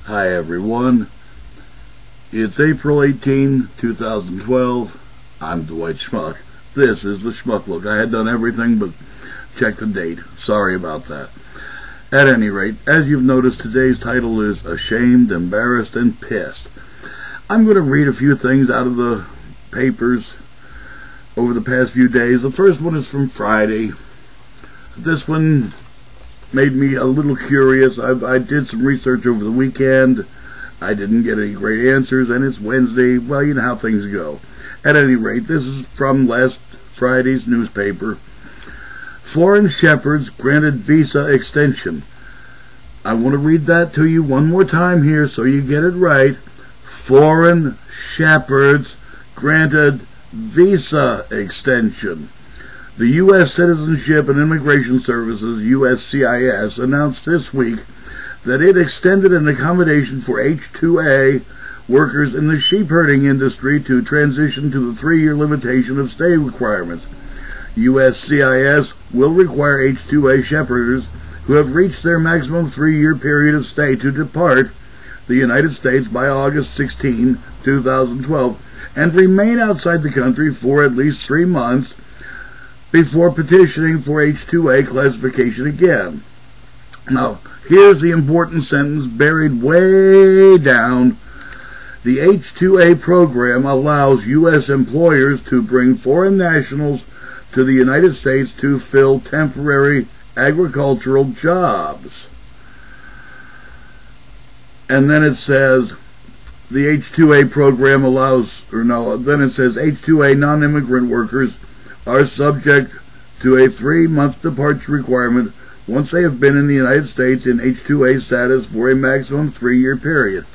Hi everyone, it's April 18, 2012, I'm Dwight Schmuck. This is the Schmuck Look. I had done everything but check the date. Sorry about that. At any rate, as you've noticed, today's title is Ashamed, Embarrassed, and Pissed. I'm going to read a few things out of the papers over the past few days. The first one is from Friday. This one made me a little curious. I did some research over the weekend. I didn't get any great answers, and it's Wednesday. Well, you know how things go. At any rate, this is from last Friday's newspaper. Foreign shepherds granted visa extension. I want to read that to you one more time here so you get it right. Foreign shepherds granted visa extension. The U.S. Citizenship and Immigration Services, USCIS, announced this week that it extended an accommodation for H-2A workers in the sheep herding industry to transition to the 3-year limitation of stay requirements. USCIS will require H-2A shepherders who have reached their maximum 3-year period of stay to depart the United States by August 16, 2012, and remain outside the country for at least 3 months before petitioning for H-2A classification again. Now, here's the important sentence buried way down. The H-2A program allows U.S. employers to bring foreign nationals to the United States to fill temporary agricultural jobs. And then it says the H-2A program allows, then it says H-2A non-immigrant workers are subject to a 3-month departure requirement once they have been in the United States in H-2A status for a maximum 3-year period.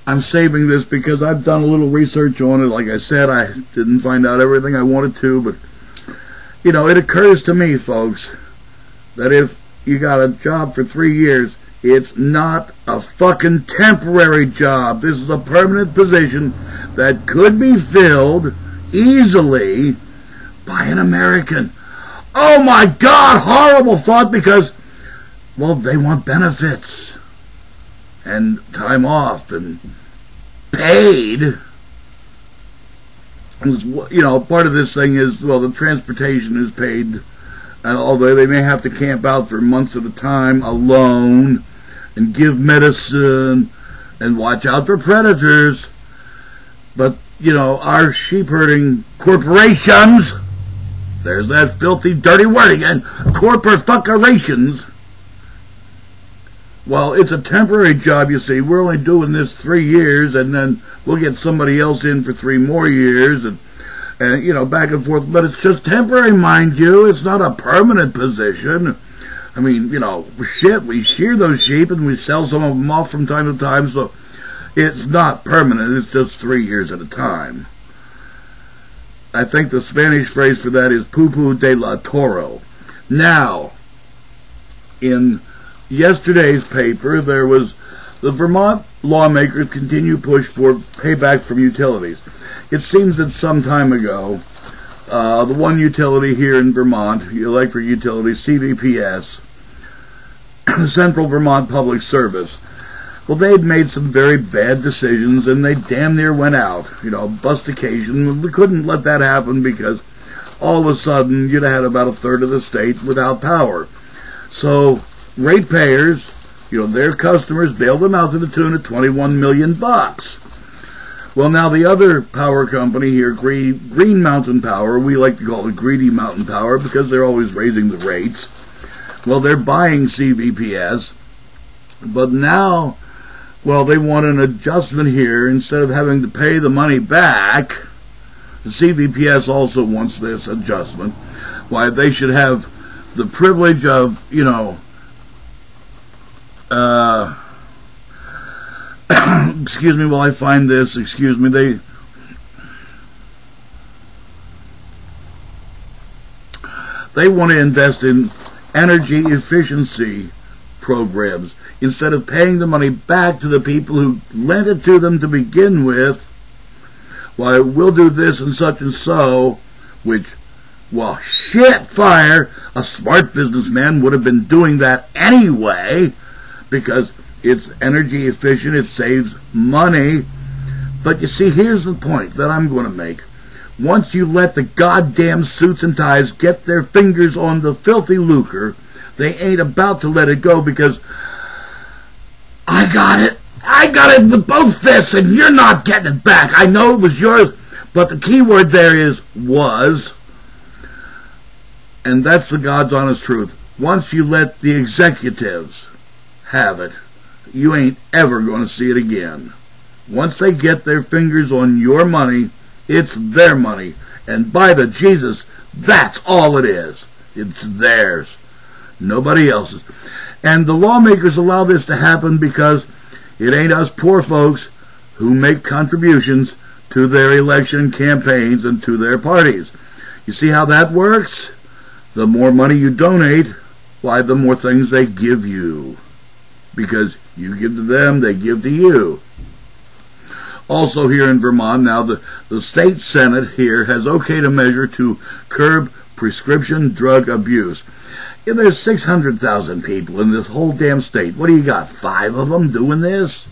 I'm saving this because I've done a little research on it. Like I said, I didn't find out everything I wanted to, but, it occurs to me, folks, that if you got a job for 3 years, it's not a fucking temporary job. This is a permanent position that could be filled easily by an American. Oh my God, horrible thought, because, well, they want benefits and time off and paid. Part of this thing is, well, the transportation is paid, although they may have to camp out for months at a time alone and give medicine and watch out for predators. But, our sheep herding corporations, there's that filthy, dirty word again, corporations. Well, it's a temporary job, you see. We're only doing this 3 years, and then we'll get somebody else in for 3 more years, and back and forth. But it's just temporary, mind you. It's not a permanent position. I mean, we shear those sheep, and we sell some of them off from time to time, so it's not permanent. It's just 3 years at a time. I think the Spanish phrase for that is pupu de la toro. Now, in yesterday's paper, there was the Vermont lawmakers continue push for payback from utilities. It seems that some time ago, the one utility here in Vermont, the electric utility, CVPS, Central Vermont Public Service, well, they'd made some very bad decisions, and they damn near went out. Bustication. We couldn't let that happen because all of a sudden you'd have had about a third of the state without power. So ratepayers, their customers bailed them out to the tune of $21 million. Well, now the other power company here, Green Mountain Power, we like to call it Greedy Mountain Power because they're always raising the rates. Well, they're buying CVPS, but now, well, they want an adjustment here. Instead of having to pay the money back, the CVPS also wants this adjustment. Why, they should have the privilege of, excuse me while I find this, excuse me, they want to invest in energy efficiency programs instead of paying the money back to the people who lent it to them to begin with. Why, we'll do this and so, which, well, shit fire, a smart businessman would have been doing that anyway, because It's energy efficient. It saves money. But you see, here's the point that I'm going to make. Once you let the goddamn suits and ties get their fingers on the filthy lucre, they ain't about to let it go, because I got it with both fists, and you're not getting it back. I know it was yours, but the key word there is was. And that's the God's honest truth. Once you let the executives have it, you ain't ever going to see it again. Once they get their fingers on your money, it's their money. And by the Jesus, that's all it is. It's theirs. Nobody else's. And the lawmakers allow this to happen because it ain't us poor folks who make contributions to their election campaigns and to their parties. You see how that works? The more money you donate, why, the more things they give you. Because you give to them, they give to you. Also here in Vermont, now the state senate here has okayed a measure to curb prescription drug abuse. Yeah, there's 600,000 people in this whole damn state. What do you got, 5 of them doing this?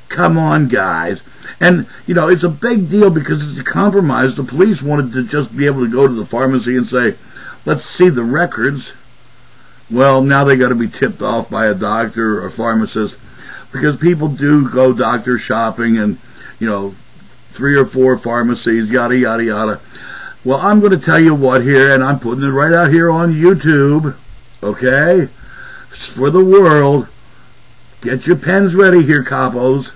Come on, guys. And, you know, it's a big deal because it's a compromise. The police wanted to just be able to go to the pharmacy and say, let's see the records. Well, now they got to be tipped off by a doctor or a pharmacist, because people do go doctor shopping and, you know, 3 or 4 pharmacies, yada, yada, yada. Well, I'm going to tell you what here, and I'm putting it right out here on YouTube, okay? It's for the world. Get your pens ready here, capos.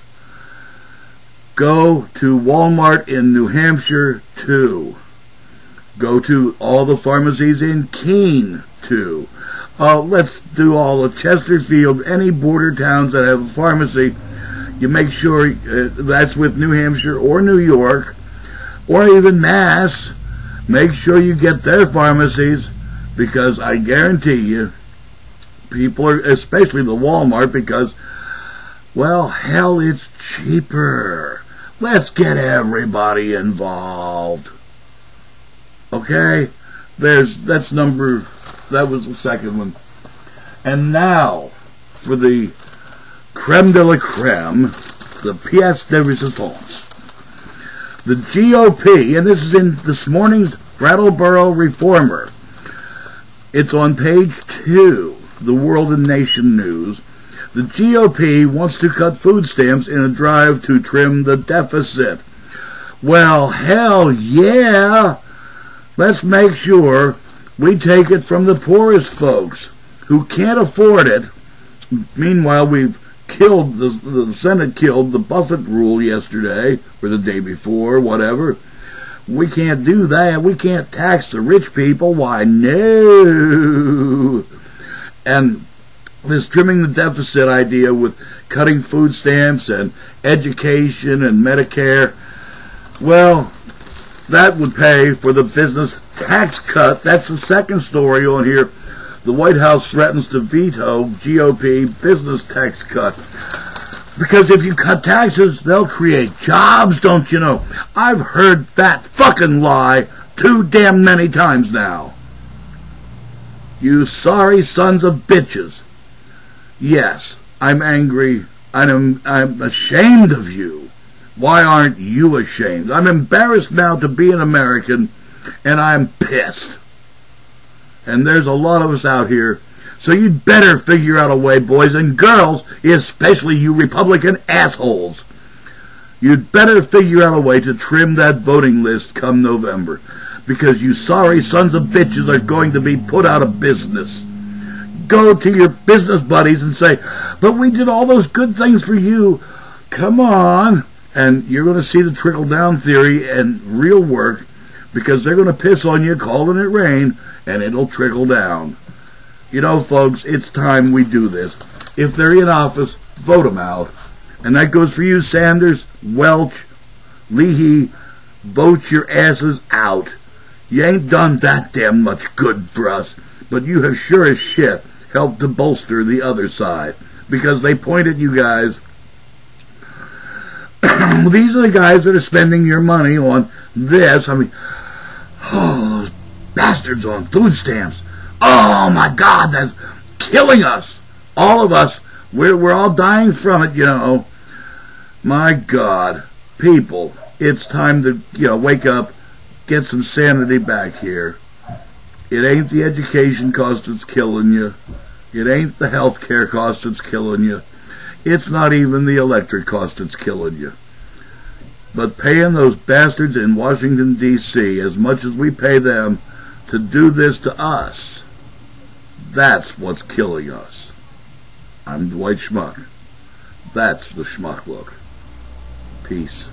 Go to Wal-mart in New Hampshire, too. Go to all the pharmacies in Keene, too. Let's do all of Chesterfield, any border towns that have a pharmacy. You make sure that's with New Hampshire or New York or even Mass. Make sure you get their pharmacies, because I guarantee you, people are, especially the Walmart, because, well, hell, it's cheaper. Let's get everybody involved. Okay? That was the second one. And now, for the creme de la creme, the pièce de résistance. The GOP, and this is in this morning's Brattleboro Reformer. It's on page 2, the World and Nation News. The GOP wants to cut food stamps in a drive to trim the deficit. Well, hell yeah! Let's make sure we take it from the poorest folks who can't afford it. Meanwhile, we've killed, the Senate killed the Buffett rule yesterday, or the day before, whatever. We can't do that. We can't tax the rich people. Why, no. And this trimming the deficit idea with cutting food stamps and education and Medicare, well, that would pay for the business tax cut. That's the second story on here. The White House threatens to veto GOP business tax cut. Because if you cut taxes, they'll create jobs, don't you know? I've heard that fucking lie too damn many times now. You sorry sons of bitches. Yes, I'm angry. I'm ashamed of you. Why aren't you ashamed? I'm embarrassed now to be an American, and I'm pissed. And there's a lot of us out here. So you'd better figure out a way, boys and girls, especially you Republican assholes. You'd better figure out a way to trim that voting list come November. Because you sorry sons of bitches are going to be put out of business. Go to your business buddies and say, but we did all those good things for you. Come on. And you're going to see the trickle-down theory and real work, because they're going to piss on you, calling it rain, and it'll trickle down. You know, folks, it's time we do this. If they're in office, vote them out. And that goes for you, Sanders, Welch, Leahy. Vote your asses out. You ain't done that damn much good for us, but you have sure as shit helped to bolster the other side, because they point at you guys. These are the guys that are spending your money on this. I mean, oh, those bastards on food stamps. Oh my God, that's killing us. All of us We're all dying from it, you know. My God, people, it's time to, wake up, get some sanity back here. It ain't the education cost that's killing you. It ain't the health care cost that's killing you. It's not even the electric cost that's killing you. But paying those bastards in Washington, D.C. as much as we pay them to do this to us, that's what's killing us. I'm Dwight Schmuck. That's the Schmuck Look. Peace.